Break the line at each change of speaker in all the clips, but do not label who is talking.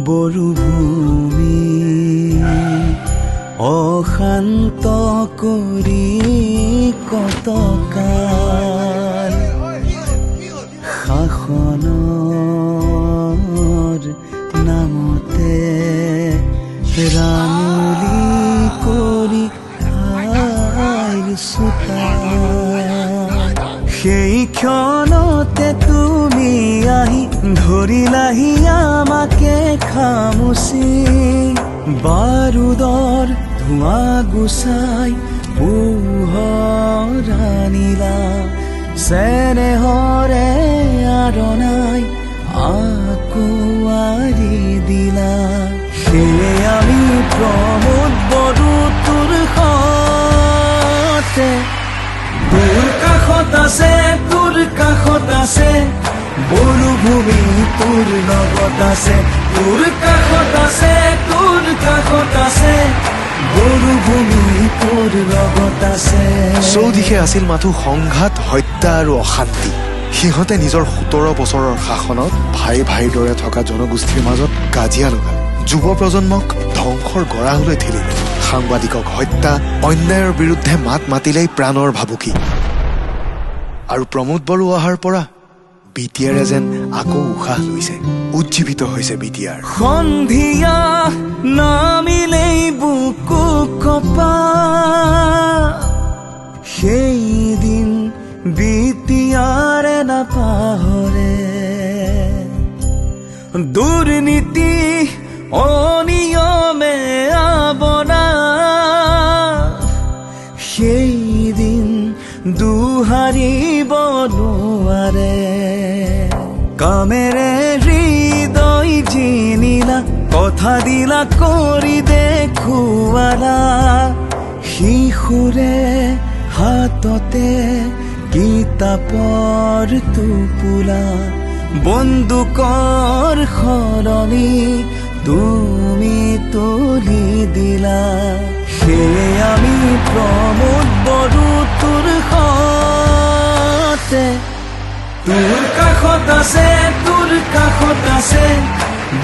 বৰুভূমি অশান্ত কৰি কতকাল শাসনৰ নামতে ৰাঙলী কৰি সেই ক্ষণতে তুমি আহি ধৰিলাহি আমাকে খামুচি বাৰুদৰ ধোঁৱা গুচাই পোহৰ আনিলা চেনেহৰে আৰণাই আকোৱাৰি দিলা সেয়ে আমি প্ৰমোদ বড়ো তোৰ সতে তোৰ কাষত আছে বৰুভূমি তোৰ লগত আছে তোৰ কাষত আছে বৰুভূমি তোৰ লগত আছে
চৌদিশে আছিল মাথো সংঘাত হত্যা আৰু অশান্তি সিহঁতে নিজৰ 17 বছৰৰ শাসনত ভাই ভাইৰ দৰে থকা জনগোষ্ঠীৰ মাজত কাজিয়া লগালে যুৱ প্ৰজন্মক ধ্বংসৰ গৰাহলৈ ঠেলিলে সাংবাদিকক হত্যা অন্যায়ৰ বিৰুদ্ধে মাত মাতিলেই প্ৰাণৰ ভাবুকি আৰু প্ৰমোদ বড়ো অহাৰ পৰা বিটিআৰে যেন আকৌ উশাহ লৈছে উজ্জীৱিত হৈছে বিটিআৰ
সন্ধিয়া নামিলেই বুকু কপা সেইদিন বিটিআৰে নাপাহৰে দুৰ্নীতি অনিয়মে আৱৰা সেইদিন দুহাৰিব নোৱাৰে কামেৰে হৃদয় জিনিলা কথা দিলা কৰি দেখুৱালা শিশুৰে হাততে কিতাপৰ টোপোলা বন্দুকৰ সলনি তুমি তুলি দিলা সেয়ে আমি প্ৰমোদ বড়ো তোৰ সতে তোৰ কাষত আছে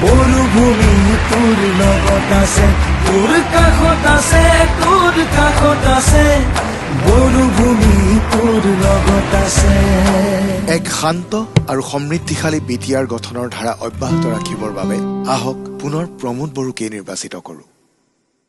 বৰুভূমি তোৰ লগত আছে তোৰ কাষত আছে বৰুভূমি তোৰ লগত আছে
এক শান্ত আৰু সমৃদ্ধিশালী বিটিআৰ গঠনৰ ধাৰা অব্যাহত ৰাখিবৰ বাবে আহক পুনৰ প্ৰমোদ বড়োকে নিৰ্বাচিত কৰোঁ।